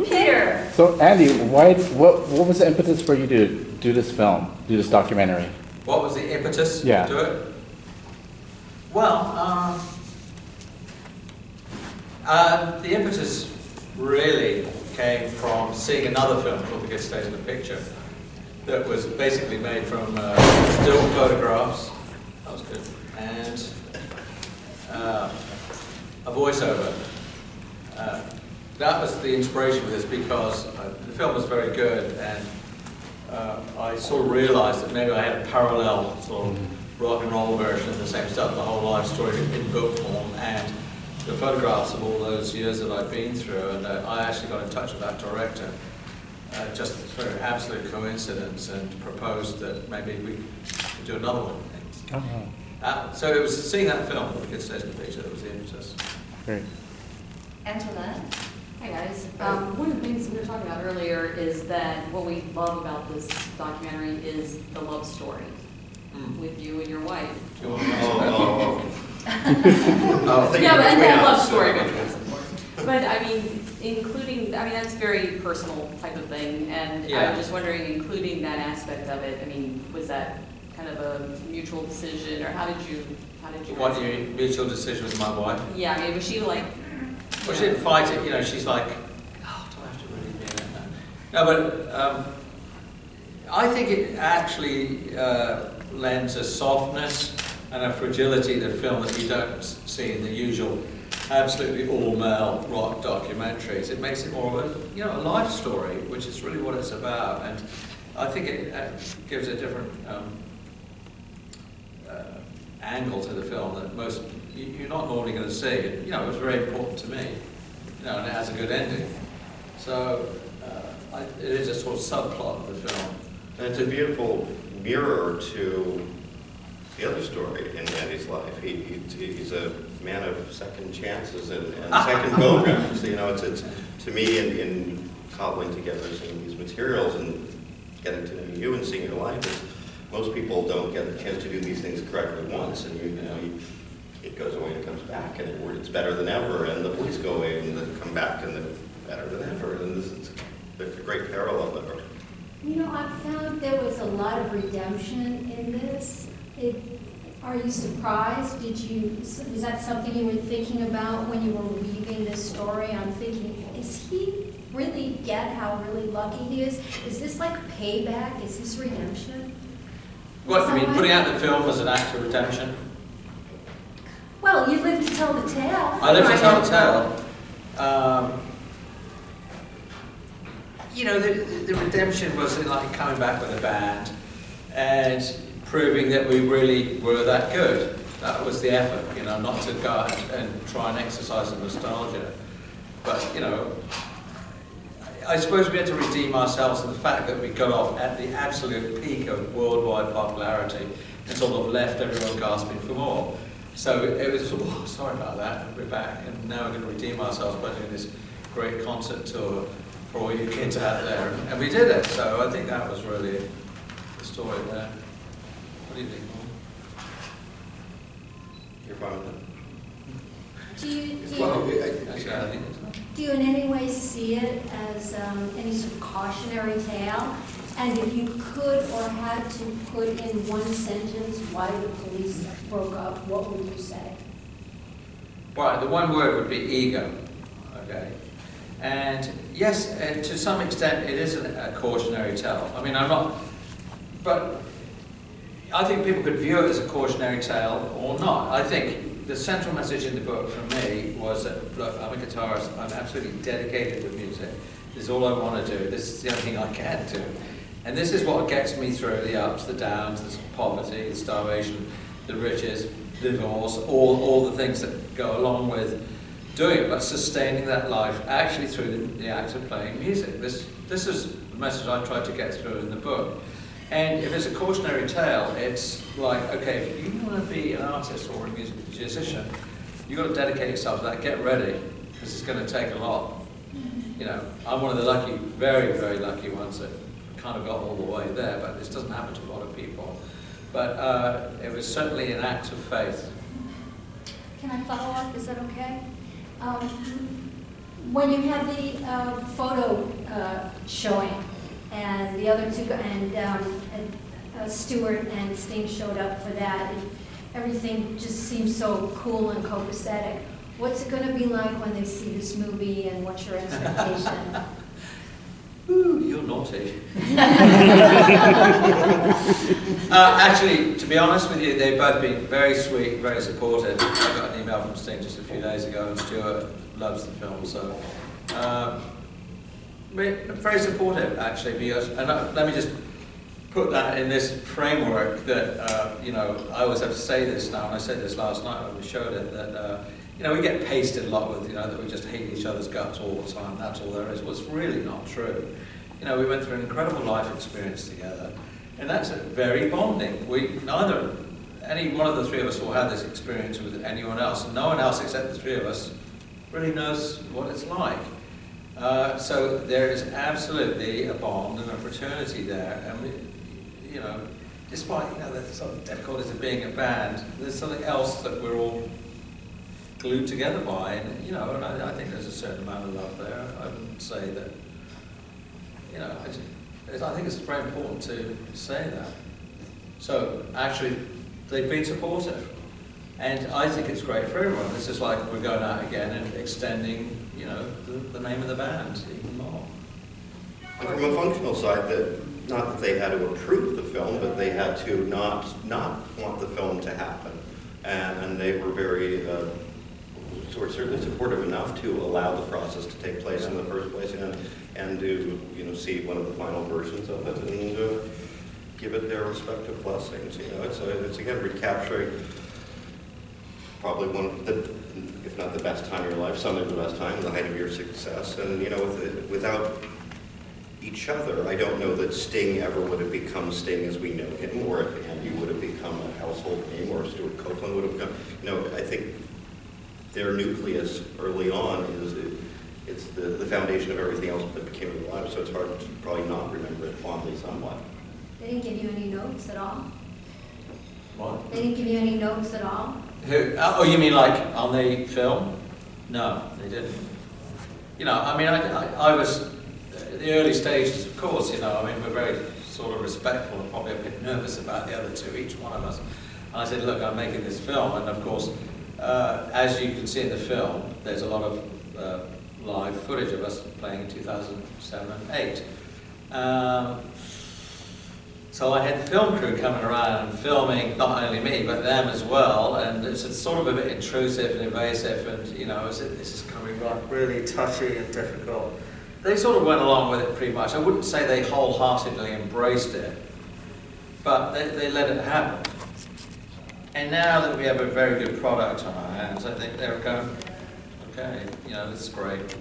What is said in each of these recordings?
Peter. So Andy, what was the impetus for you to do this film, do this documentary? What was the impetus Yeah. to do it? Well, the impetus really came from seeing another film called The Good State of the Picture that was basically made from still photographs, that was good, and a voiceover. That was the inspiration for this because the film was very good, and I sort of realized that maybe I had a parallel sort of rock and roll version of the same stuff, the whole life story in book form, and the photographs of all those years that I've been through. And I actually got in touch with that director just through absolute coincidence and proposed that maybe we could do another one. So it was seeing that film, The Good State of the Picture, that was the impetus. Great. Antoinette? Hi guys. One of the things we were talking about earlier is that what we love about this documentary is the love story with you and your wife. Yeah, but the love story. But I mean, that's a very personal type of thing, and yeah. I'm just wondering, including that aspect of it, I mean, was that kind of a mutual decision, or how did you What, your mutual decision with my wife? Yeah, I mean, was she like... Well, she didn't fight it, you know, she's like, oh, do I have to really be in it now? No, but I think it actually lends a softness and a fragility to the film that you don't see in the usual absolutely all-male rock documentaries. It makes it more of a, a life story, which is really what it's about. And I think it gives a different angle to the film that most you're not normally going to see. It was very important to me, and it has a good ending. So it is a sort of subplot of the film. And it's a beautiful mirror to the other story in Andy's life. He's a man of second chances and second go-rounds. It's to me in cobbling together seeing these materials and getting to know you and seeing your life. Most people don't get the chance to do these things correctly once, and it goes away and comes back, and it's better than ever, and the police go away and then come back and they're better than ever, and there's a great parallel there. I found there was a lot of redemption in this. Are you surprised? Was that something you were thinking about when you were weaving this story? I'm thinking, is he really get how really lucky he is? Is this like payback? Is this redemption? What, you mean putting out the film as an act of redemption? Well, you live to tell the tale. I live to tell the tale. The redemption was like coming back with a band and proving that we really were that good. That was the effort, not to go out and try and exercise the nostalgia. But, I suppose we had to redeem ourselves in the fact that we got off at the absolute peak of worldwide popularity and sort of left everyone gasping for more. So it was, sorry about that, and we're back, and now we're going to redeem ourselves by doing this great concert tour for all you kids out there. And we did it, so I think that was really the story there. What do you think, Norm? You're fine with Do you in any way see it as any sort of cautionary tale? And if you could or had to put in one sentence why the police broke up, what would you say? Well, the one word would be ego, okay? And yes, to some extent it is a cautionary tale. I mean, but I think people could view it as a cautionary tale or not. I think the central message in the book for me was that, look, I'm a guitarist, I'm absolutely dedicated to music. This is all I want to do, this is the only thing I can do. And this is what gets me through the ups, the downs, the poverty, the starvation, the riches, divorce, all the things that go along with doing it, but sustaining that life actually through the act of playing music. This is the message I tried to get through in the book. And if it's a cautionary tale, it's like, okay, if you want to be an artist or a musician, you've got to dedicate yourself to that, get ready, because it's going to take a lot. I'm one of the lucky, very, very lucky ones that kind of got all the way there, but this doesn't happen to a lot of people. But it was certainly an act of faith. Can I follow up? Is that okay? When you had the photo showing, and the other two, and Stewart and Sting showed up for that, and everything just seems so cool and copacetic. What's it going to be like when they see this movie, and what's your expectation? Ooh, you're naughty. Actually, to be honest with you, they've both been very sweet, very supportive. I got an email from Sting just a few days ago, and Stuart loves the film, so very supportive actually. Because, and let me just put that in this framework that you know, I always have to say this now, and I said this last night when we showed it, that you know, we get pasted a lot with, you know, that we just hate each other's guts all the time. That's all there is. Well, it's really not true. You know, we went through an incredible life experience together, and that's very bonding. Any one of the three of us will have this experience with anyone else, and no one else except the three of us really knows what it's like. So there is absolutely a bond and a fraternity there, and we, you know, despite, you know, the sort of difficulties of being a band, there's something else that we're all glued together by, and you know, and I think there's a certain amount of love there. I wouldn't say that, you know, I think it's very important to say that. So actually, they've been supportive, and I think it's great for everyone. This is like we're going out again and extending, you know, the name of the band even more. And from a functional side, not that they had to approve the film, but they had to not want the film to happen, and they were very certainly supportive enough to allow the process to take place in the first place, and to, you know, see one of the final versions of it and give it their respective blessings. You know, it's again recapturing probably one of the, if not the best time of your life, some of the best time, the height of your success, and you know, without each other, I don't know that Sting ever would have become Sting as we know him, or if Andy would have become a household name, or Stuart Copeland would have become. You know, I think their nucleus early on it's the foundation of everything else that became their lives, so it's hard to probably not remember it fondly somewhat. They didn't give you any notes at all? What? They didn't give you any notes at all? Who? Oh, you mean like on the film? No, they didn't. You know, I mean, I was, the early stages, of course, you know, I mean, we're very sort of respectful and probably a bit nervous about the other two, each one of us. And I said, look, I'm making this film, and of course, as you can see in the film, there's a lot of live footage of us playing in 2007 and 2008. So I had the film crew coming around and filming not only me, but them as well, and it's sort of a bit intrusive and invasive, and you know, this is coming right really touchy and difficult. They sort of went along with it pretty much. I wouldn't say they wholeheartedly embraced it, but they let it happen. And now that we have a very good product on our hands, I think they're going, okay, you know, this is great.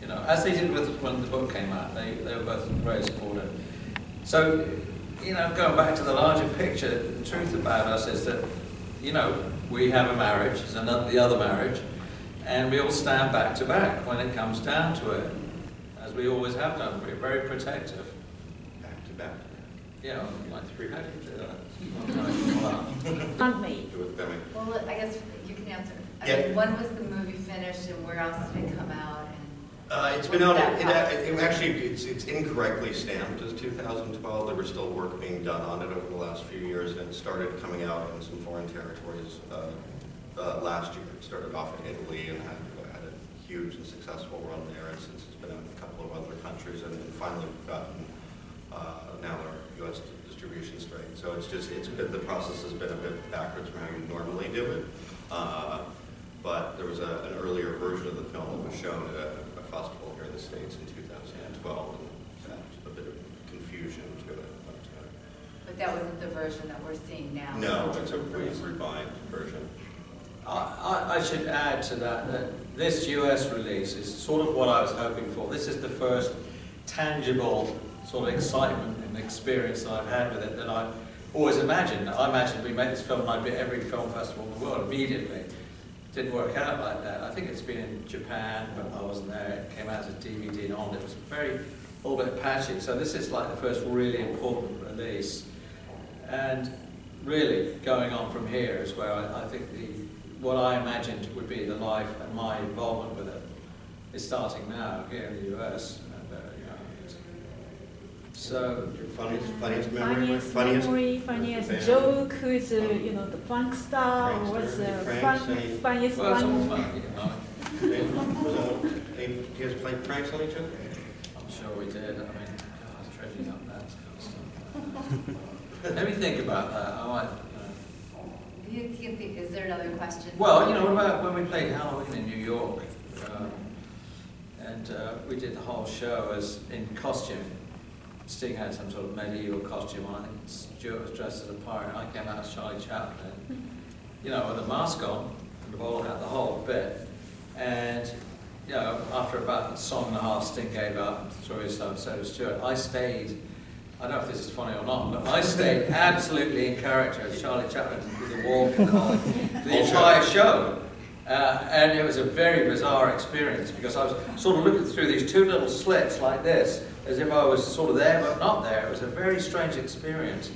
You know, as they did when the book came out, they were both very supportive. So, you know, going back to the larger picture, the truth about us is that, you know, we have a marriage, it's the other marriage, and we all stand back to back when it comes down to it, as we always have done. We're very protective. Back to back. Yeah, like three packages. On me. Do it, Demi. Well, I guess you can answer. I Yeah. mean, when was the movie finished, and where else did it come out? It's been out, it's incorrectly stamped as 2012. There was still work being done on it over the last few years, and it started coming out in some foreign territories last year. It started off in Italy and had a huge and successful run there, and since it's been out in a couple of other countries, and finally we've gotten now our U.S. distribution straight. So the process has been a bit backwards from how you normally do it. But there was an earlier version of the film that was shown at a festival here in the States in 2012, and had a bit of confusion to it. But that wasn't the version that we're seeing now. No, it's a refined version. I should add to that this US release is sort of what I was hoping for. This is the first tangible sort of excitement and experience that I've had with it that I always imagined. I imagined we made this film and I'd be at every film festival in the world immediately. Didn't work out like that. I think it's been in Japan, but I wasn't there. It came out as a DVD and on. It was a little bit patchy. So this is like the first really important release. And really, going on from here is where I think what I imagined would be the life and my involvement with it is starting now here in the US. And, so, Your funniest memory? Funniest joke, who's the funk star, or what's the funniest well, it's all one? fun, Do you guys play pranks on each other? I'm sure we did. I mean, God, treasuring up that kind of stuff. Let me think about that. I might. Is there another question? Well, what about when we played Halloween in New York? And we did the whole show as in costume. Sting had some sort of medieval costume on. I think Stuart was dressed as a pirate. I came out as Charlie Chaplin, with a mask on and the bowler hat, the whole bit. And after about a song and a half, Sting gave up, threw his stuff, so did Stuart. I stayed. I don't know if this is funny or not, but I stayed absolutely in character as Charlie Chaplin with the walk and all, the entire show. And it was a very bizarre experience because I was sort of looking through these two little slits like this, as if I was sort of there but not there. It was a very strange experience.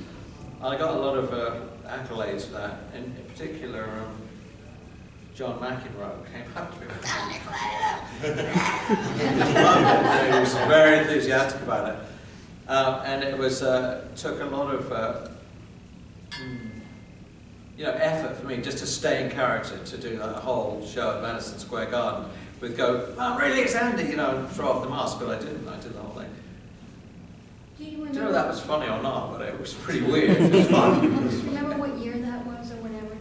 I got a lot of accolades for that. In particular, John McEnroe came up to me with he was very enthusiastic about it. And it was took a lot of effort for me just to stay in character, to do that whole show at Madison Square Garden with really, it's Andy, and throw off the mask, but I didn't. I did the whole thing. Do you I don't know if remember, that was funny or not, but it was pretty weird. It was fun. remember what year that was or whatever?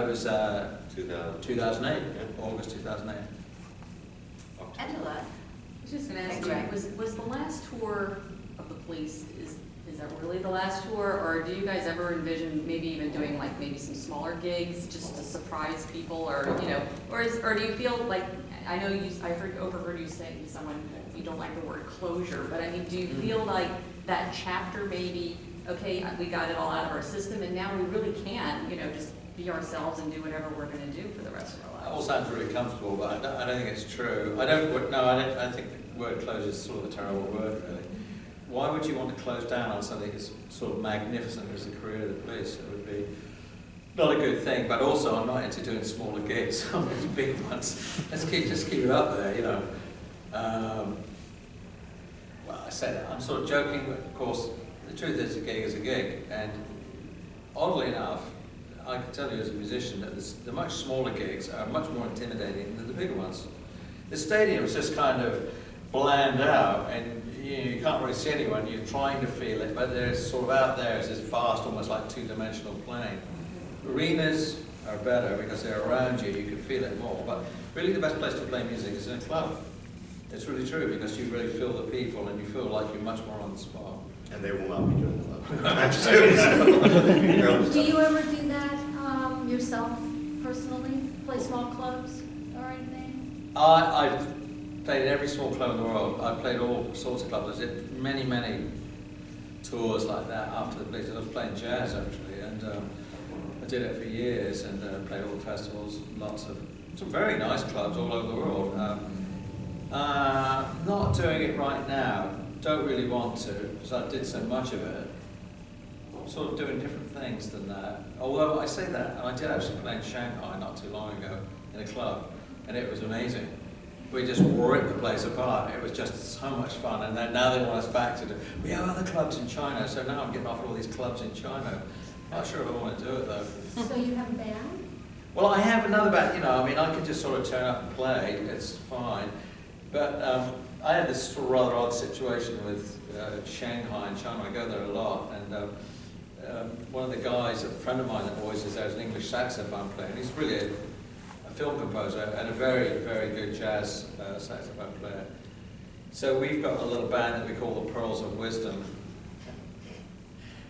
It was 2000. 2008, August 2008. Angela? I was just going to ask Thanks, you, Greg. was the last tour of the police, is that really the last tour, or do you guys ever envision maybe even doing like maybe some smaller gigs just to surprise people, or or do you feel like, I know overheard you saying to someone you don't like the word closure, but I mean, do you feel like that chapter maybe, okay, we got it all out of our system and now we really can, just be ourselves and do whatever we're going to do for the rest of our That all lives? sounds really comfortable, but I don't think it's true. I think the word closure is sort of a terrible word, really. Why would you want to close down on something as sort of magnificent as the career of the police? It would be not a good thing, but also I'm not into doing smaller gigs. I'm into big ones. Let's just keep it up there, Well, I say that, I'm sort of joking, but of course, the truth is a gig, and oddly enough, I can tell you as a musician that the much smaller gigs are much more intimidating than the bigger ones. The stadium's just kind of bland out, and you can't really see anyone. You're trying to feel it, but they're sort of out there as this vast, almost like two-dimensional plane. Arenas are better because they're around you. You can feel it more. But really, the best place to play music is in a club. It's really true because you really feel the people, and you feel like you're much more on the spot. And they will not be doing the club. Do you ever do that yourself, personally? Play small clubs or anything? I've played in every small club in the world. I've played all sorts of clubs. I did many, many tours like that after the police. I was playing jazz, actually, and I did it for years and played all the festivals, lots of some very nice clubs all over the world. Not doing it right now. Don't really want to, because I did so much of it. I'm sort of doing different things than that. Although I say that, and I did actually play in Shanghai not too long ago in a club, and it was amazing. We just ripped the place apart. It was just so much fun, and then now they want us back to do. We have other clubs in China, so now I'm getting offered all these clubs in China. Not sure if I want to do it though. So you have a band? Well, I have another band. I could just sort of turn up and play. It's fine, but I had this sort of rather odd situation with Shanghai and China. I go there a lot, and one of the guys, a friend of mine that always is there, is an English saxophone player, and he's really a film composer and a very, very good jazz saxophone player. So we've got a little band that we call the Pearls of Wisdom,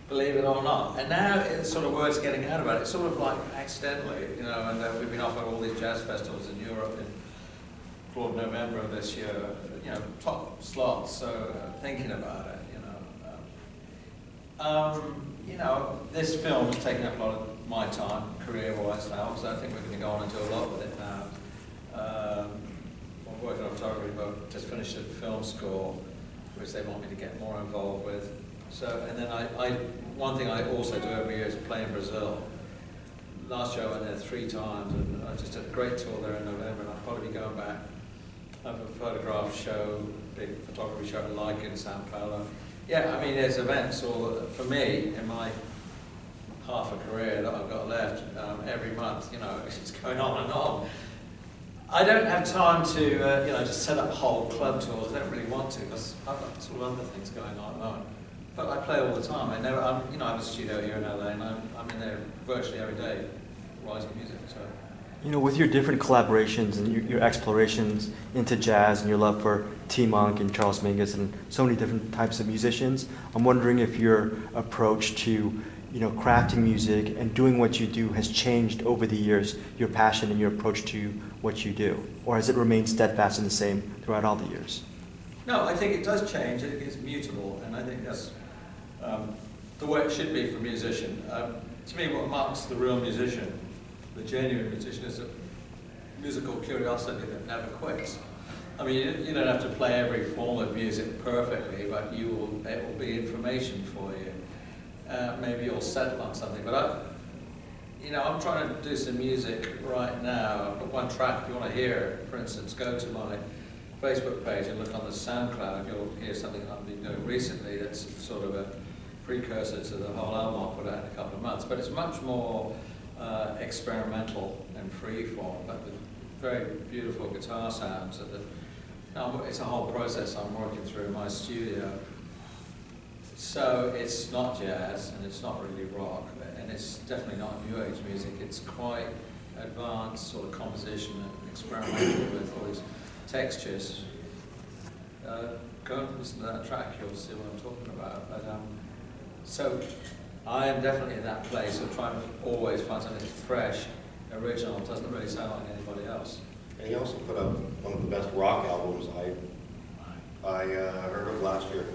believe it or not. And now it's sort of word's getting out about it, sort of like accidentally, and we've been offered all these jazz festivals in Europe for November of this year, top slots, so thinking about it, this film has taken up a lot of my time, career-wise now, so I think we're going to go on and do a lot with it now. I'm working on photography, but just finished a film score, which they want me to get more involved with. So, and then one thing I also do every year is play in Brazil. Last year I went there 3 times, and I just did a great tour there in November, and I'll probably be going back have a photograph show, big photography show like in Sao Paulo. Yeah, I mean, there's events all, for me, in my half a career that I've got left, every month, you know, it's going on and on. I don't have time to, you know, just set up whole club tours. I don't really want to because I've got sort of other things going on at the moment. But I play all the time. I have a studio here in LA, and I'm in there virtually every day, writing music. So, you know, with your different collaborations and your explorations into jazz and your love for T. Monk and Charles Mingus and so many different types of musicians, I'm wondering if your approach to, you know, crafting music and doing what you do has changed over the years, your passion and your approach to what you do, or has it remained steadfast and the same throughout all the years? no, I think it does change. It's mutable, and I think that's the way it should be for a musician. To me, what marks the real musician, the genuine musician, is a musical curiosity that never quits. I mean, you don't have to play every form of music perfectly, but it will be information for you. Maybe you'll settle on something, but I'm trying to do some music right now. I've got one track. If you want to hear it, for instance, go to my Facebook page and look on the SoundCloud. You'll hear something I've been doing recently that's sort of a precursor to the whole album I'll put out in a couple of months. But it's much more experimental and freeform, but with very beautiful guitar sounds. It's a whole process I'm working through in my studio. So it's not jazz, and it's not really rock, and it's definitely not new age music. It's quite advanced sort of composition and experimental with all these textures. Go and listen to that track, you'll see what I'm talking about. But, so I am definitely in that place of trying to always find something fresh, original, doesn't really sound like anybody else. And he also put out one of the best rock albums I heard of last year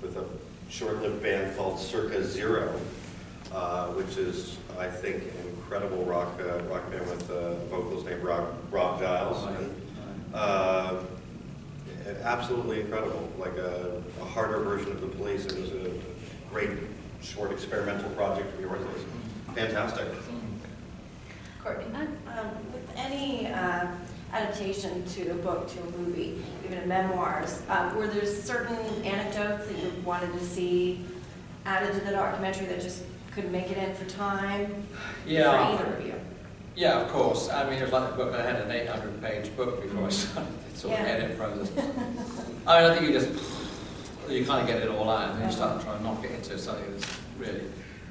with a short-lived band called Circa Zero, which is, I think, an incredible rock band with vocals named Rob Giles. Absolutely incredible, like a harder version of The Police. It was a great short experimental project of yours. It was fantastic. Courtney, with any adaptation to a book, to a movie, even in memoirs, were there certain anecdotes that you wanted to see added to the documentary that just couldn't make it in for time? Yeah. For either of you? Yeah, of course. I mean, it was like the book. I had an 800-page book before I started the sort of edit process. I mean, I think you kind of get it all out, and then you start trying to knock it into something that's really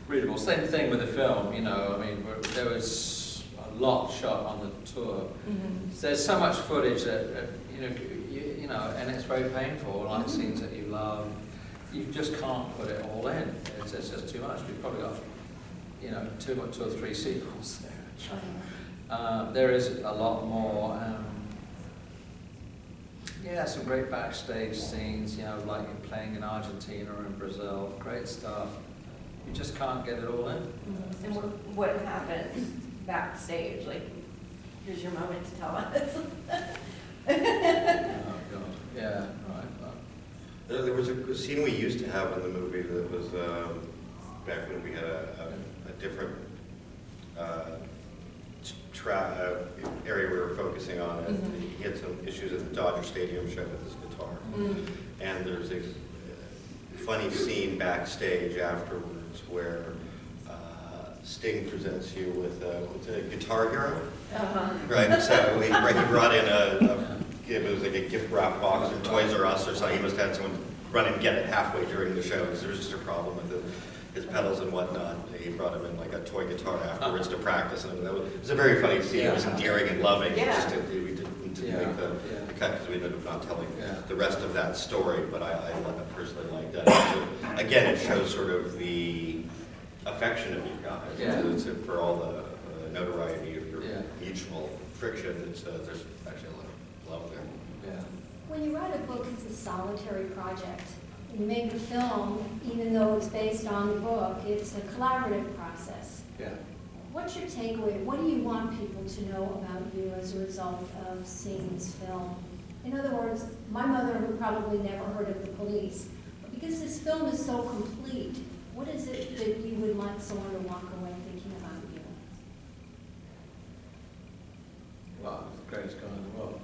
readable. Same thing with the film. I mean, there was a lot shot on the tour. Mm-hmm. There's so much footage that and it's very painful. Like scenes that you love, you just can't put it all in. It's just too much. We've probably got two or three sequels there. There is a lot more. Some great backstage scenes. Like playing in Argentina or in Brazil. Great stuff. You just can't get it all in. Mm-hmm. And what happened backstage? Like, here's your moment to tell us. Oh God. Yeah. Right. There was a scene we used to have in the movie that was back when we had a different area we were focusing on. Mm-hmm. He had some issues at the Dodger Stadium show with his guitar. Mm-hmm. And there's a funny scene backstage afterwards where Sting presents you with a Guitar Hero. Uh-huh. Right, so he brought in it was like a gift wrap box or Toys R Us or something. He must have had someone run and get it halfway during the show because there was just a problem with his pedals and whatnot. He brought him in like a toy guitar afterwards to practice, and it was a very funny scene. It was endearing and loving. Yeah. We didn't make the cut because we ended up not telling the rest of that story, but I personally like that. So, again, it shows sort of the affection of you guys for all the notoriety of your mutual friction. There's actually a lot of love there. Yeah. When you write a book, it's a solitary project. You make a film, even though it's based on the book, it's a collaborative process. Yeah. What's your takeaway? What do you want people to know about you as a result of seeing this film? In other words, my mother, who probably never heard of The Police, but because this film is so complete, what is it that you would like someone to walk away thinking about you? Well, the greatest guy in the world.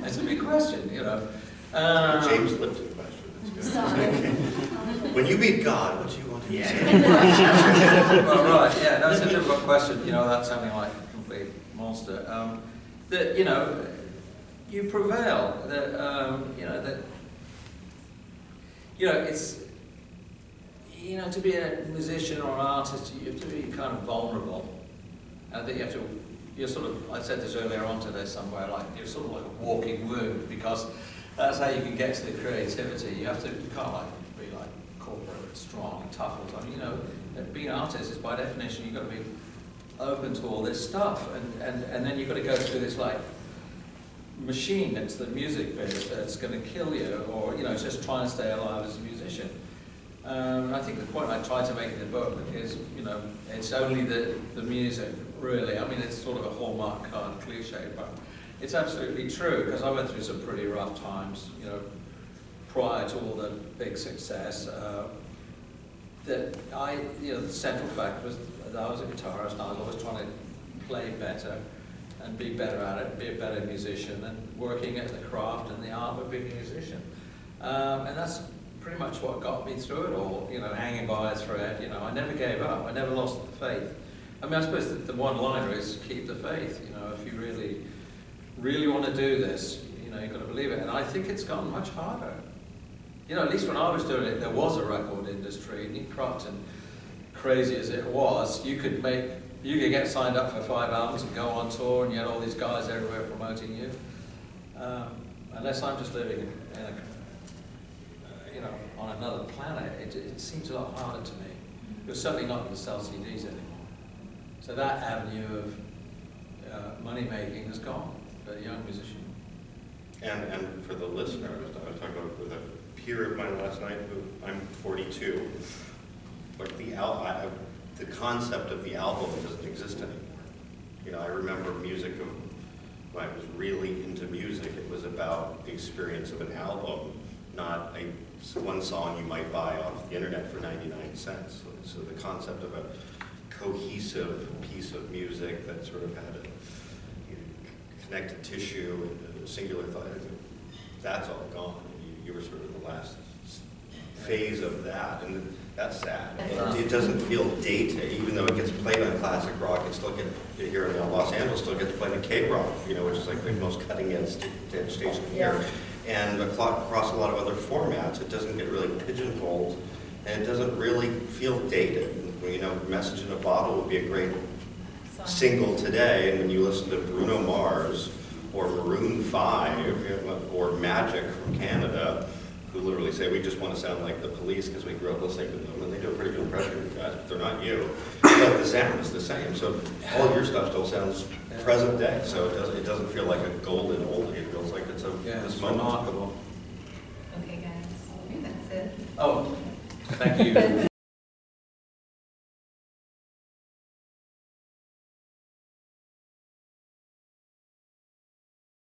It's a big question, you know. James Lipton question. That's good. Sorry. When you meet God, what do you want to say? Well, right, yeah, that's a difficult question, you know, without sounding like a complete monster. That, you know, you prevail, that, it's, to be a musician or an artist, you have to be kind of vulnerable. I think you have to, you're sort of, I said this earlier on today somewhere, like, you're sort of like a walking wound, because that's how you can get to the creativity. You have to, you can't like be like corporate, strong, and tough all the time. You know, being an artist is by definition, you've got to be open to all this stuff, and then you've got to go through this like machine that's the music bit that's going to kill you, or just trying to stay alive as a musician. I think the point I tried to make in the book is, it's only the music, really. I mean, it's sort of a hallmark card cliche, but it's absolutely true, because I went through some pretty rough times, prior to all the big success. The central fact was that I was a guitarist, and I was always trying to play better and be better at it, and be a better musician, and working at the craft and the art of being a musician. And that's pretty much what got me through it all, hanging by a thread. I never gave up. I never lost the faith. I mean, I suppose the one-liner is keep the faith. If you really, really want to do this, you've got to believe it. And I think it's gotten much harder. At least when I was doing it, there was a record industry. And Crofton, crazy as it was, you could get signed up for 5 albums and go on tour, and you had all these guys everywhere promoting you. Unless I'm just living in on another planet, it seems a lot harder to me. You're certainly not going to sell CDs anymore. So that avenue of money making is gone for a young musician. And for the listeners, I was talking about with a peer of mine last night, who I'm 42. Like the concept of the album doesn't exist anymore. I remember music when I was really into music. It was about the experience of an album, not one song you might buy off the internet for 99 cents. So the concept of a cohesive piece of music that sort of had a connected tissue and a singular thought, that's all gone. You were sort of the last phase of that, and that's sad. It doesn't feel dated, even though it gets played on classic rock. It still gets, here in Los Angeles, still gets played on K-Rock, which is like the most cutting-edge station here. And across a lot of other formats, it doesn't get really pigeonholed, and it doesn't really feel dated. Message in a Bottle would be a great single today, and when you listen to Bruno Mars, or Maroon 5, or Magic from Canada, who literally say, we just want to sound like the Police because we grew up listening to them, and they do a pretty good impression of you guys, but they're not you. But the sound is the same, so all your stuff still sounds present day, so it doesn't feel like a golden oldie, it feels like it's this moment. Remarkable. Okay, guys, that's it. Oh, thank you.